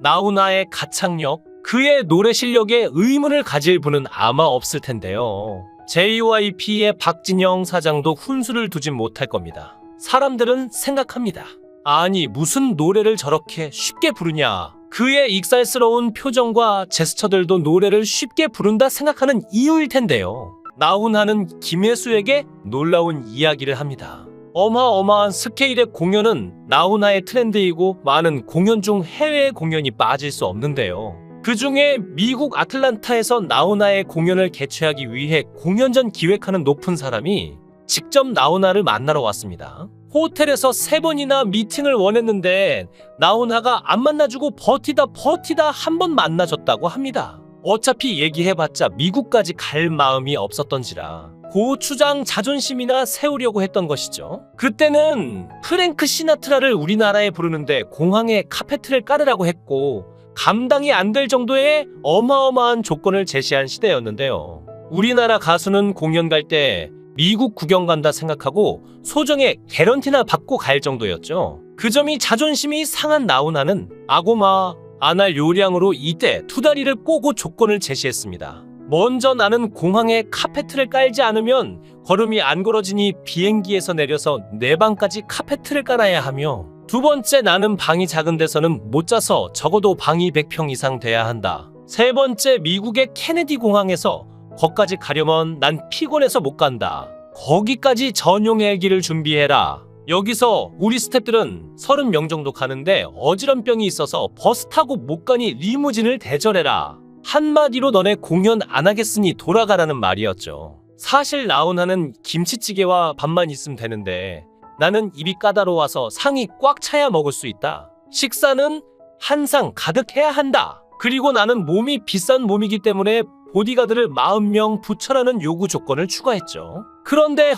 나훈아의 가창력, 그의 노래 실력에 의문을 가질 분은 아마 없을 텐데요. JYP의 박진영 사장도 훈수를 두진 못할 겁니다. 사람들은 생각합니다. 아니, 무슨 노래를 저렇게 쉽게 부르냐. 그의 익살스러운 표정과 제스처들도 노래를 쉽게 부른다 생각하는 이유일 텐데요. 나훈아는 김혜수에게 놀라운 이야기를 합니다. 어마어마한 스케일의 공연은 나훈아의 트렌드이고 많은 공연 중 해외 공연이 빠질 수 없는데요. 그 중에 미국 아틀란타에서 나훈아의 공연을 개최하기 위해 공연전 기획하는 높은 사람이 직접 나훈아를 만나러 왔습니다. 호텔에서 3번이나 미팅을 원했는데 나훈아가 안 만나주고 버티다 한 번 만나줬다고 합니다. 어차피 얘기해봤자 미국까지 갈 마음이 없었던지라 고추장 자존심이나 세우려고 했던 것이죠. 그때는 프랭크 시나트라를 우리나라에 부르는데 공항에 카페트를 깔으라고 했고 감당이 안 될 정도의 어마어마한 조건을 제시한 시대였는데요. 우리나라 가수는 공연 갈 때 미국 구경 간다 생각하고 소정의 개런티나 받고 갈 정도였죠. 그 점이 자존심이 상한 나훈아는 아고마 안 할 요량으로 이때 2다리를 꼬고 조건을 제시했습니다. 먼저 나는 공항에 카페트를 깔지 않으면 걸음이 안 걸어지니 비행기에서 내려서 내 방까지 카페트를 깔아야 하며, 두 번째 나는 방이 작은 데서는 못 자서 적어도 방이 100평 이상 돼야 한다. 세 번째 미국의 케네디 공항에서 거기까지 가려면 난 피곤해서 못 간다. 거기까지 전용 헬기를 준비해라. 여기서 우리 스태프들은 30명 정도 가는데 어지럼병이 있어서 버스 타고 못 가니 리무진을 대절해라. 한마디로 너네 공연 안 하겠으니 돌아가라는 말이었죠. 사실 나훈아는 김치찌개와 밥만 있으면 되는데 나는 입이 까다로워서 상이 꽉 차야 먹을 수 있다. 식사는 한 상 가득 해야 한다. 그리고 나는 몸이 비싼 몸이기 때문에 보디가드를 40명 붙여라는 요구 조건을 추가했죠. 그런데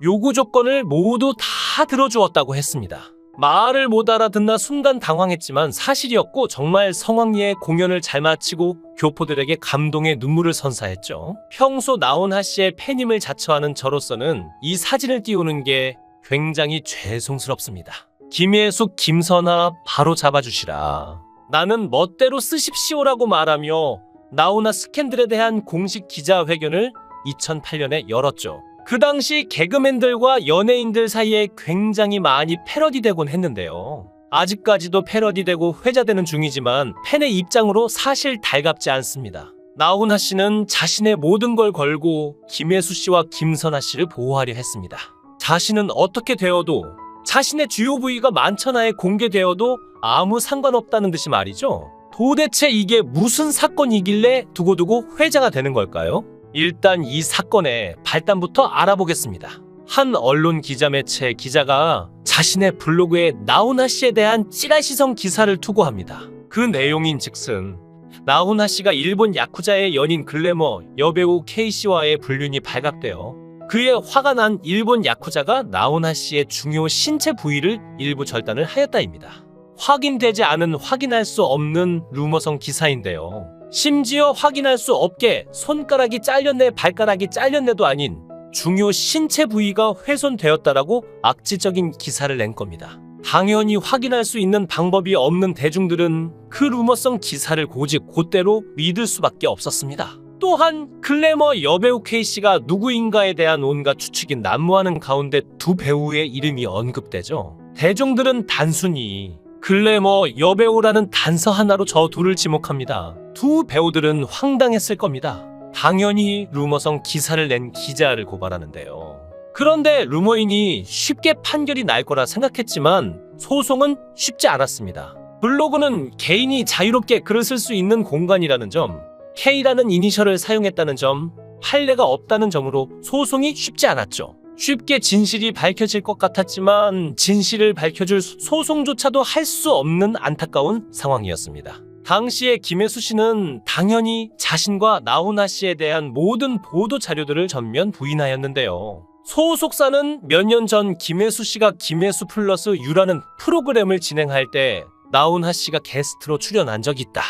요구 조건을 모두 다 들어주었다고 했습니다. 말을 못 알아듣나 순간 당황했지만 사실이었고 정말 성황리에 공연을 잘 마치고 교포들에게 감동의 눈물을 선사했죠. 평소 나훈아 씨의 팬임을 자처하는 저로서는 이 사진을 띄우는 게 굉장히 죄송스럽습니다. 김혜숙, 김선아 바로 잡아주시라. 나는 멋대로 쓰십시오라고 말하며 나훈아 스캔들에 대한 공식 기자회견을 2008년에 열었죠. 그 당시 개그맨들과 연예인들 사이에 굉장히 많이 패러디되곤 했는데요. 아직까지도 패러디되고 회자되는 중이지만 팬의 입장으로 사실 달갑지 않습니다. 나훈아 씨는 자신의 모든 걸 걸고 김혜수 씨와 김선아 씨를 보호하려 했습니다. 자신은 어떻게 되어도 자신의 주요 부위가 만천하에 공개되어도 아무 상관없다는 듯이 말이죠. 도대체 이게 무슨 사건이길래 두고두고 회자가 되는 걸까요? 일단 이 사건의 발단부터 알아보겠습니다. 한 언론 기자 매체 기자가 자신의 블로그에 나훈아 씨에 대한 찌라시성 기사를 투고합니다. 그 내용인즉슨 나훈아 씨가 일본 야쿠자의 연인 글래머 여배우 K씨와의 불륜이 발각되어 그에 화가 난 일본 야쿠자가 나훈아 씨의 중요 신체 부위를 일부 절단을 하였다입니다. 확인되지 않은 확인할 수 없는 루머성 기사인데요. 심지어 확인할 수 없게 손가락이 잘렸네 발가락이 잘렸네도 아닌 중요 신체 부위가 훼손되었다라고 악질적인 기사를 낸 겁니다. 당연히 확인할 수 있는 방법이 없는 대중들은 그 루머성 기사를 고집 곧대로 믿을 수밖에 없었습니다. 또한 글래머 여배우 K씨가 누구인가에 대한 온갖 추측이 난무하는 가운데 두 배우의 이름이 언급되죠. 대중들은 단순히 글래머 여배우라는 단서 하나로 저 둘을 지목합니다. 두 배우들은 황당했을 겁니다. 당연히 루머성 기사를 낸 기자를 고발하는데요. 그런데 루머인이 쉽게 판결이 날 거라 생각했지만 소송은 쉽지 않았습니다. 블로그는 개인이 자유롭게 글을 쓸 수 있는 공간이라는 점, K라는 이니셜을 사용했다는 점, 판례가 없다는 점으로 소송이 쉽지 않았죠. 쉽게 진실이 밝혀질 것 같았지만 진실을 밝혀줄 소송조차도 할 수 없는 안타까운 상황이었습니다. 당시에 김혜수 씨는 당연히 자신과 나훈아 씨에 대한 모든 보도 자료들을 전면 부인하였는데요. 소속사는 몇 년 전 김혜수 씨가 김혜수 플러스 U라는 프로그램을 진행할 때 나훈아 씨가 게스트로 출연한 적이 있다.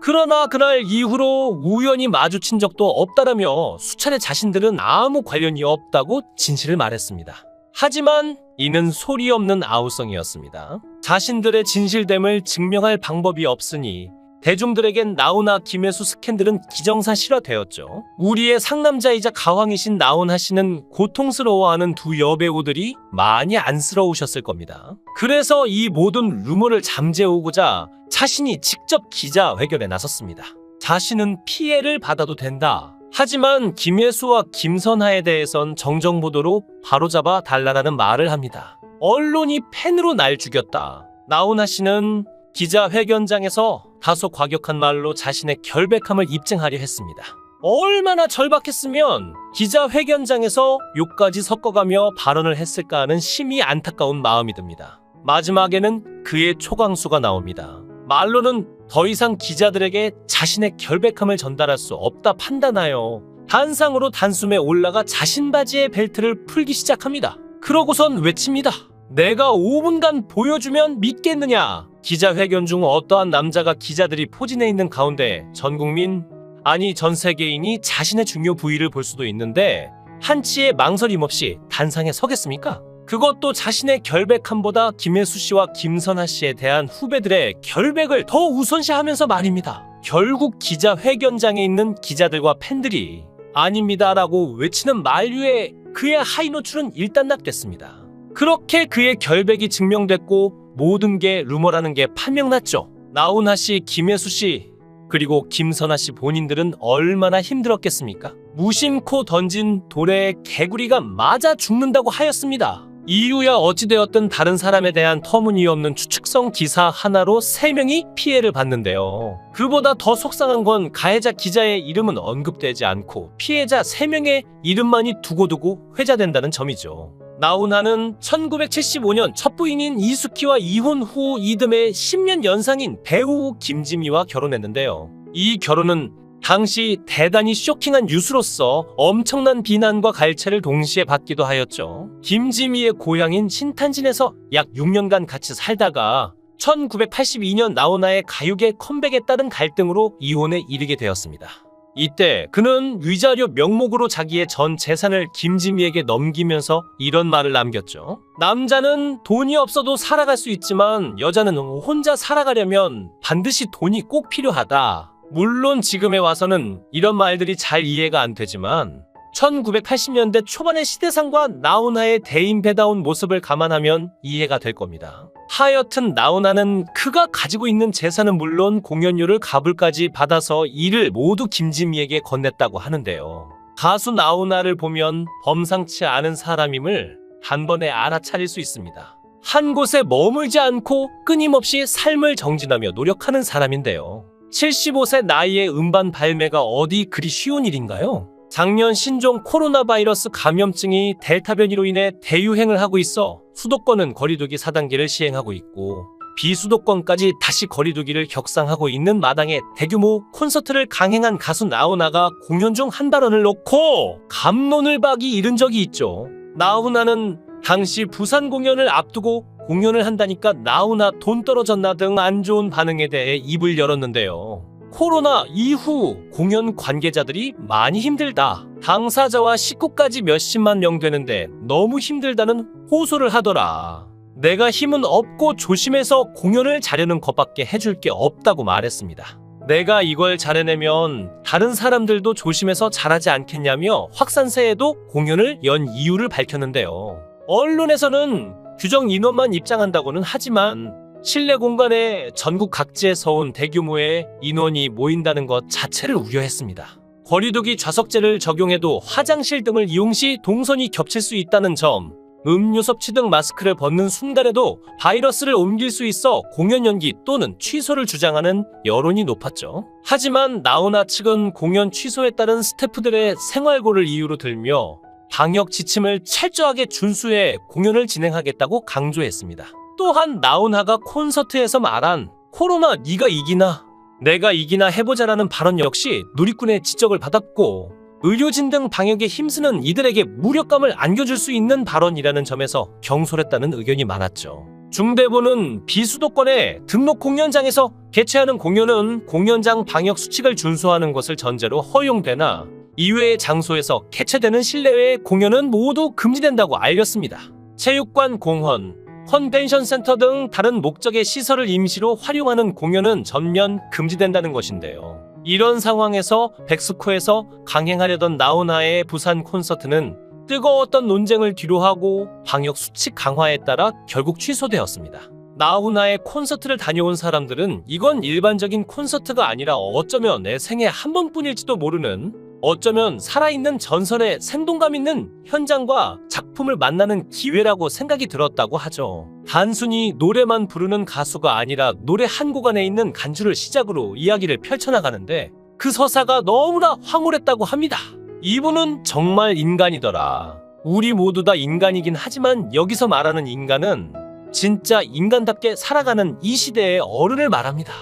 그러나 그날 이후로 우연히 마주친 적도 없다라며 수차례 자신들은 아무 관련이 없다고 진실을 말했습니다. 하지만 이는 소리 없는 아우성이었습니다. 자신들의 진실됨을 증명할 방법이 없으니 대중들에겐 나훈아 김혜수 스캔들은 기정사실화되었죠. 우리의 상남자이자 가왕이신 나훈아 씨는 고통스러워하는 두 여배우들이 많이 안쓰러우셨을 겁니다. 그래서 이 모든 루머를 잠재우고자 자신이 직접 기자회견에 나섰습니다. 자신은 피해를 받아도 된다. 하지만 김혜수와 김선하에 대해선 정정보도로 바로잡아 달라라는 말을 합니다. 언론이 팬으로 날 죽였다. 나훈아 씨는 기자회견장에서 다소 과격한 말로 자신의 결백함을 입증하려 했습니다. 얼마나 절박했으면 기자회견장에서 욕까지 섞어가며 발언을 했을까 하는 심히 안타까운 마음이 듭니다. 마지막에는 그의 초강수가 나옵니다. 말로는 더 이상 기자들에게 자신의 결백함을 전달할 수 없다 판단하여 단상으로 단숨에 올라가 자신 바지의 벨트를 풀기 시작합니다. 그러고선 외칩니다. 내가 5분간 보여주면 믿겠느냐. 기자회견 중 어떠한 남자가 기자들이 포진해 있는 가운데 전 국민, 아니 전 세계인이 자신의 중요 부위를 볼 수도 있는데 한치의 망설임 없이 단상에 서겠습니까? 그것도 자신의 결백함보다 김혜수 씨와 김선하 씨에 대한 후배들의 결백을 더 우선시하면서 말입니다. 결국 기자회견장에 있는 기자들과 팬들이 아닙니다라고 외치는 만류에 그의 하이 노출은 일단락됐습니다. 그렇게 그의 결백이 증명됐고 모든 게 루머라는 게 판명났죠. 나훈아 씨, 김혜수 씨, 그리고 김선하 씨 본인들은 얼마나 힘들었겠습니까? 무심코 던진 돌에 개구리가 맞아 죽는다고 하였습니다. 이유야 어찌되었든 다른 사람에 대한 터무니없는 추측성 기사 하나로 3명이 피해를 봤는데요. 그보다 더 속상한 건 가해자 기자의 이름은 언급되지 않고 피해자 3명의 이름만이 두고두고 회자된다는 점이죠. 나훈아는 1975년 첫 부인인 이숙희와 이혼 후 이듬해 10년 연상인 배우 김지미와 결혼했는데요. 이 결혼은 당시 대단히 쇼킹한 뉴스로서 엄청난 비난과 갈채를 동시에 받기도 하였죠. 김지미의 고향인 신탄진에서 약 6년간 같이 살다가 1982년 나훈아의 가요계 컴백에 따른 갈등으로 이혼에 이르게 되었습니다. 이때 그는 위자료 명목으로 자기의 전 재산을 김지미에게 넘기면서 이런 말을 남겼죠. 남자는 돈이 없어도 살아갈 수 있지만 여자는 혼자 살아가려면 반드시 돈이 꼭 필요하다. 물론 지금에 와서는 이런 말들이 잘 이해가 안 되지만 1980년대 초반의 시대상과 나훈아의 대인배다운 모습을 감안하면 이해가 될 겁니다. 하여튼 나훈아는 그가 가지고 있는 재산은 물론 공연료를 가불까지 받아서 이를 모두 김지미에게 건넸다고 하는데요. 가수 나훈아를 보면 범상치 않은 사람임을 단번에 알아차릴 수 있습니다. 한 곳에 머물지 않고 끊임없이 삶을 정진하며 노력하는 사람인데요. 75세 나이에 음반 발매가 어디 그리 쉬운 일인가요? 작년 신종 코로나 바이러스 감염증이 델타 변이로 인해 대유행을 하고 있어 수도권은 거리두기 4단계를 시행하고 있고 비수도권까지 다시 거리두기를 격상하고 있는 마당에 대규모 콘서트를 강행한 가수 나훈아가 공연 중 한 발언을 놓고 갑론을 박이 이른 적이 있죠. 나훈아는 당시 부산 공연을 앞두고 공연을 한다니까 나훈아 돈 떨어졌나 등 안 좋은 반응에 대해 입을 열었는데요. 코로나 이후 공연 관계자들이 많이 힘들다. 당사자와 식구까지 몇십만 명 되는데 너무 힘들다는 호소를 하더라. 내가 힘은 없고 조심해서 공연을 자려는 것밖에 해줄 게 없다고 말했습니다. 내가 이걸 잘해내면 다른 사람들도 조심해서 잘하지 않겠냐며 확산세에도 공연을 연 이유를 밝혔는데요. 언론에서는 규정 인원만 입장한다고는 하지만 실내 공간에 전국 각지에서 온 대규모의 인원이 모인다는 것 자체를 우려했습니다. 거리두기 좌석제를 적용해도 화장실 등을 이용 시 동선이 겹칠 수 있다는 점, 음료 섭취 등 마스크를 벗는 순간에도 바이러스를 옮길 수 있어 공연 연기 또는 취소를 주장하는 여론이 높았죠. 하지만 나훈아 측은 공연 취소에 따른 스태프들의 생활고를 이유로 들며 방역 지침을 철저하게 준수해 공연을 진행하겠다고 강조했습니다. 또한 나훈아가 콘서트에서 말한 코로나 네가 이기나 내가 이기나 해보자라는 발언 역시 누리꾼의 지적을 받았고 의료진 등 방역에 힘쓰는 이들에게 무력감을 안겨줄 수 있는 발언이라는 점에서 경솔했다는 의견이 많았죠. 중대본은 비수도권의 등록 공연장에서 개최하는 공연은 공연장 방역 수칙을 준수하는 것을 전제로 허용되나 이외의 장소에서 개최되는 실내외 공연은 모두 금지된다고 알렸습니다. 체육관, 공원, 컨벤션 센터 등 다른 목적의 시설을 임시로 활용하는 공연은 전면 금지된다는 것인데요. 이런 상황에서 백스코에서 강행하려던 나훈아의 부산 콘서트는 뜨거웠던 논쟁을 뒤로하고 방역 수칙 강화에 따라 결국 취소되었습니다. 나훈아의 콘서트를 다녀온 사람들은 이건 일반적인 콘서트가 아니라 어쩌면 내 생애 한 번뿐일지도 모르는, 어쩌면 살아있는 전설의 생동감 있는 현장과 작품을 만나는 기회라고 생각이 들었다고 하죠. 단순히 노래만 부르는 가수가 아니라 노래 한 곡 안에 있는 간주를 시작으로 이야기를 펼쳐나가는데 그 서사가 너무나 황홀했다고 합니다. 이분은 정말 인간이더라. 우리 모두 다 인간이긴 하지만 여기서 말하는 인간은 진짜 인간답게 살아가는 이 시대의 어른을 말합니다.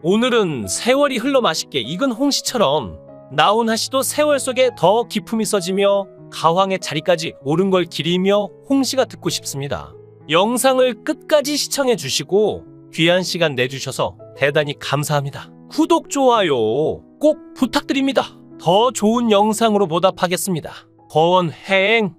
오늘은 세월이 흘러 맛있게 익은 홍시처럼 나훈아 씨도 세월 속에 더 기품이 써지며 가왕의 자리까지 오른 걸 기리며 홍시가 듣고 싶습니다. 영상을 끝까지 시청해 주시고 귀한 시간 내주셔서 대단히 감사합니다. 구독, 좋아요 꼭 부탁드립니다. 더 좋은 영상으로 보답하겠습니다. 거원행